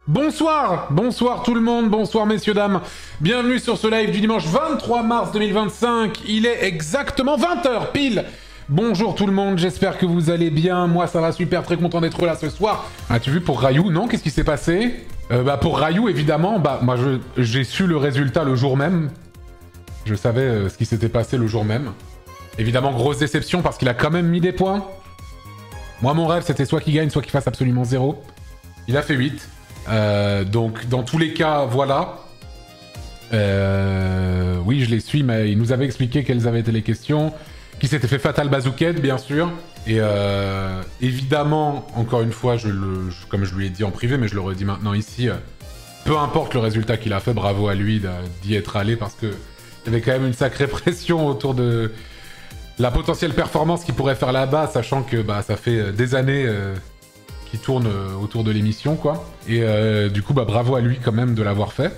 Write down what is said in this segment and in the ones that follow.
Bonsoir, bonsoir tout le monde, bonsoir messieurs, dames. Bienvenue sur ce live du dimanche 23 mars 2025. Il est exactement 20h pile. Bonjour tout le monde, j'espère que vous allez bien. Moi ça va super, très content d'être là ce soir. As-tu vu pour Rayou? Non, qu'est-ce qui s'est passé? Pour Rayou évidemment, moi j'ai su le résultat le jour même. Je savais ce qui s'était passé le jour même. Évidemment, grosse déception parce qu'il a quand même mis des points. Moi mon rêve c'était soit qu'il gagne, soit qu'il fasse absolument 0. Il a fait 8. Donc dans tous les cas, voilà. Oui, je les suis, mais il nous avait expliqué quelles avaient été les questions. Qui s'était fait Fatal Bazooket, bien sûr. Et évidemment, encore une fois, comme je lui ai dit en privé, mais je le redis maintenant ici, peu importe le résultat qu'il a fait, bravo à lui d'y être allé, parce que il y avait quand même une sacrée pression autour de la potentielle performance qu'il pourrait faire là-bas, sachant que ça fait des années qui tourne autour de l'émission, quoi. Et du coup, bravo à lui quand même de l'avoir fait.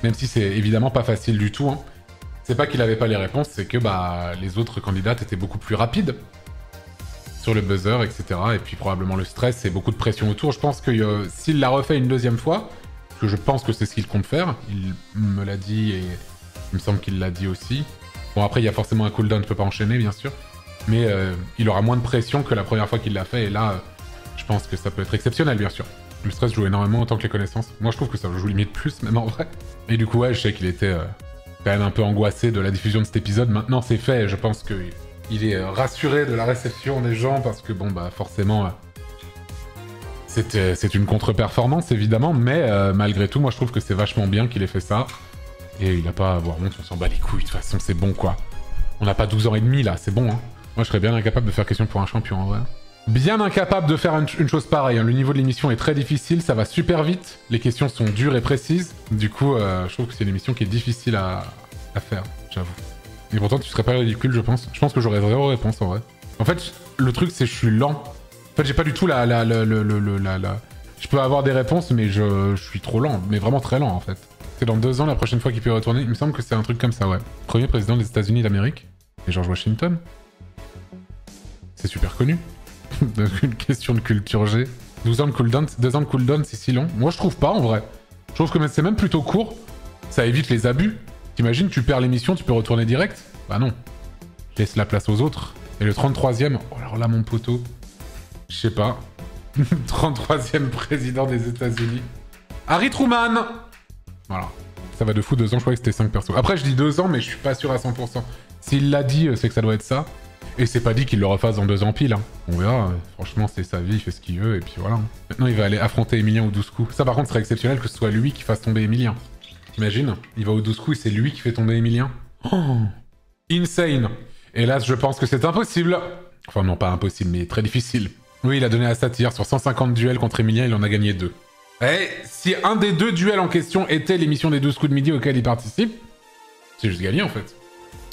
Même si c'est évidemment pas facile du tout, hein. C'est pas qu'il avait pas les réponses, c'est que les autres candidates étaient beaucoup plus rapides sur le buzzer, etc. Et puis probablement le stress et beaucoup de pression autour. Je pense que s'il l'a refait une deuxième fois, parce que je pense que c'est ce qu'il compte faire, il me l'a dit et il me semble qu'il l'a dit aussi. Bon, après, il y a forcément un cooldown, tu peux pas enchaîner, bien sûr. Mais il aura moins de pression que la première fois qu'il l'a fait. Et là, je pense que ça peut être exceptionnel, bien sûr. Le stress joue énormément autant que les connaissances. Moi, je trouve que ça joue limite plus, même en vrai. Et du coup, ouais, je sais qu'il était quand même un peu angoissé de la diffusion de cet épisode. Maintenant, c'est fait. Je pense qu'il est rassuré de la réception des gens parce que, forcément, c'est une contre-performance, évidemment. Mais malgré tout, moi, je trouve que c'est vachement bien qu'il ait fait ça. Et il n'a pas à avoir honte, on s'en bat les couilles. De toute façon, c'est bon, quoi. On n'a pas 12 ans et demi, là. C'est bon, hein. Moi, je serais bien incapable de faire question pour un champion, en vrai. Bien incapable de faire une chose pareille, hein. Le niveau de l'émission est très difficile, ça va super vite, les questions sont dures et précises. Du coup, je trouve que c'est une émission qui est difficile à faire, j'avoue. Et pourtant, tu serais pas ridicule, je pense. Je pense que j'aurais zéro réponse, en vrai. En fait, le truc, c'est que je suis lent. En fait, j'ai pas du tout Je peux avoir des réponses, mais je suis trop lent, mais vraiment très lent, en fait. C'est dans 2 ans, la prochaine fois qu'il peut y retourner. Il me semble que c'est un truc comme ça, ouais. Premier président des États-Unis d'Amérique. Et George Washington. C'est super connu. Une question de culture G. 12 ans de cooldown, 2 ans de cooldown, c'est si long. Moi, je trouve pas, en vrai. Je trouve que c'est même plutôt court. Ça évite les abus. T'imagines, tu perds l'émission, tu peux retourner direct? Bah non. Laisse la place aux autres. Et le 33e... Oh, alors là, mon poteau... Je sais pas. 33e président des États-Unis. Harry Truman. Voilà. Ça va de fou, 2 ans, je croyais que c'était 5 persos. Après, je dis 2 ans, mais je suis pas sûr à 100%. S'il l'a dit, c'est que ça doit être ça. Et c'est pas dit qu'il le refasse dans 2 ans pile, hein. On verra, franchement c'est sa vie, il fait ce qu'il veut, et puis voilà. Maintenant il va aller affronter Emilien au 12 coups. Ça par contre serait exceptionnel que ce soit lui qui fasse tomber Emilien. T'imagines? Il va au 12 coups et c'est lui qui fait tomber Emilien. Oh, insane. Hélas, je pense que c'est impossible. Enfin non, pas impossible, mais très difficile. Oui, il a donné à Satyr, sur 150 duels contre Emilien, il en a gagné 2. Et si un des 2 duels en question était l'émission des 12 coups de midi auquel il participe, c'est juste gagné en fait.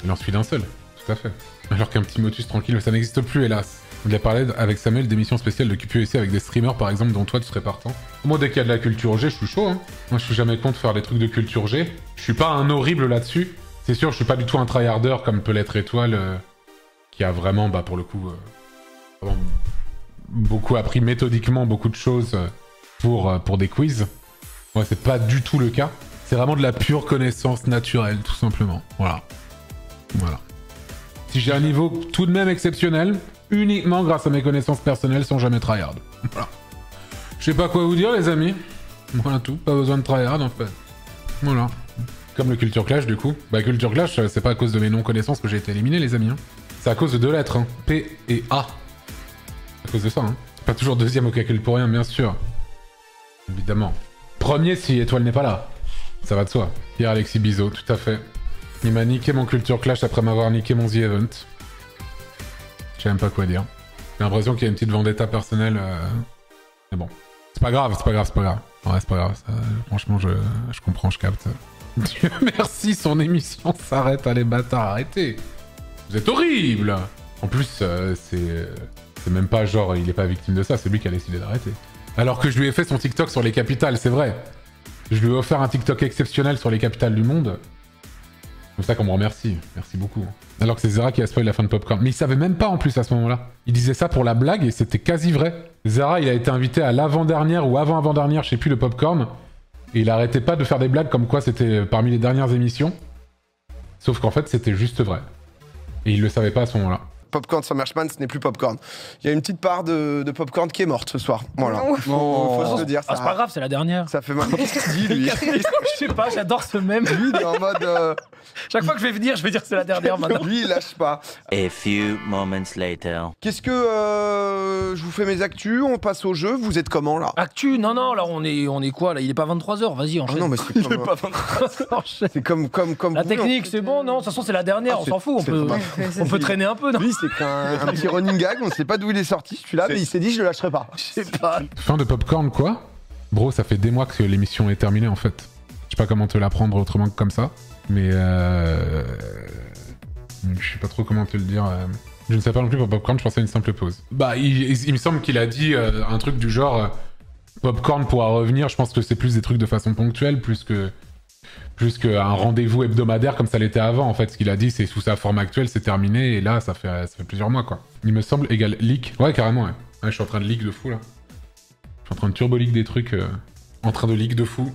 Il en suit d'un seul, tout à fait. Alors qu'un petit motus tranquille, ça n'existe plus, hélas. Il a parlé avec Samuel d'émissions spéciales de QPEC avec des streamers, par exemple, dont toi, tu serais partant. Moi, dès qu'il y a de la culture G, je suis chaud, hein. Moi, je suis jamais contre faire des trucs de culture G. Je suis pas un horrible là-dessus. C'est sûr, je suis pas du tout un tryharder comme peut l'être Étoile, qui a vraiment, pour le coup, vraiment beaucoup appris méthodiquement beaucoup de choses pour des quiz. Moi, c'est pas du tout le cas. C'est vraiment de la pure connaissance naturelle, tout simplement. Voilà. Voilà. Si j'ai un niveau tout de même exceptionnel, uniquement grâce à mes connaissances personnelles sans jamais tryhard. Voilà. Je sais pas quoi vous dire les amis. Voilà tout, pas besoin de tryhard en fait. Voilà. Comme le Culture Clash du coup. Culture Clash, c'est pas à cause de mes non-connaissances que j'ai été éliminé les amis. Hein. C'est à cause de 2 lettres, hein. P et A. C'est à cause de ça, hein. Pas toujours 2e au calcul pour rien, bien sûr. Évidemment. Premier si Étoile n'est pas là. Ça va de soi. Pierre-Alexis Bizot, tout à fait. Il m'a niqué mon Culture Clash après m'avoir niqué mon The Event. Je sais même pas quoi dire. J'ai l'impression qu'il y a une petite vendetta personnelle. Mais bon. C'est pas grave, c'est pas grave, c'est pas grave. Ouais, c'est pas grave. Ça, franchement, je comprends, je capte. Dieu merci, son émission s'arrête. Allez, bâtard, arrêtez. Vous êtes horrible. En plus, c'est même pas genre, il est pas victime de ça, c'est lui qui a décidé d'arrêter. Alors que je lui ai fait son TikTok sur les capitales, c'est vrai. Je lui ai offert un TikTok exceptionnel sur les capitales du monde. comme ça qu'on me remercie. Merci beaucoup. Alors que c'est Zara qui a spoilé la fin de Popcorn. Mais il savait même pas en plus à ce moment-là. Il disait ça pour la blague et c'était quasi vrai. Zara, il a été invité à l'avant-dernière ou avant-avant-dernière, je sais plus, le Popcorn. Et il arrêtait pas de faire des blagues comme quoi c'était parmi les dernières émissions. Sauf qu'en fait, c'était juste vrai. Et il le savait pas à ce moment-là. Popcorn Summerman, ce n'est plus Popcorn. Il y a une petite part de Popcorn qui est morte ce soir. Voilà. Faut se le dire. Ah, c'est pas grave, c'est la dernière. Ça fait mal. Qu'est-ce qu'il dit, lui? Je sais pas, j'adore ce même. Lui, il est en mode... Chaque fois que je vais venir, je vais dire que c'est la dernière maintenant. Lui, il lâche pas. A few moments later. Qu'est-ce que... je vous fais mes actus, on passe au jeu. Vous êtes comment, là? Actu, non, là, on est quoi, là? Il est pas 23h, vas-y, enchaîne. Ah non, mais c'est comme... pas 23h, c'est comme La vous, technique, c'est bon, non? De toute façon, c'est la dernière, on s'en fout. On peut traîner un peu, non? Lui, c'est un petit running gag, on sait pas d'où il est sorti, celui-là, mais il s'est dit, je le lâcherai pas. Je sais pas. Fin de Popcorn, quoi? Bro, ça fait des mois que l'émission est terminée, en fait. Je sais pas comment te l'apprendre autrement que comme ça, mais je sais pas trop comment te le dire. Je ne sais pas non plus pour Popcorn, je pensais à une simple pause. Bah, il me semble qu'il a dit un truc du genre Popcorn pourra revenir, je pense que c'est plus des trucs de façon ponctuelle, plus qu'un rendez-vous hebdomadaire comme ça l'était avant. En fait, ce qu'il a dit, c'est sous sa forme actuelle, c'est terminé, et là, ça fait plusieurs mois, quoi. Il me semble égal leak. Ouais, carrément, ouais. Ouais, je suis en train de leak de fou, là. Je suis en train de turbo leak des trucs, en train de leak de fou.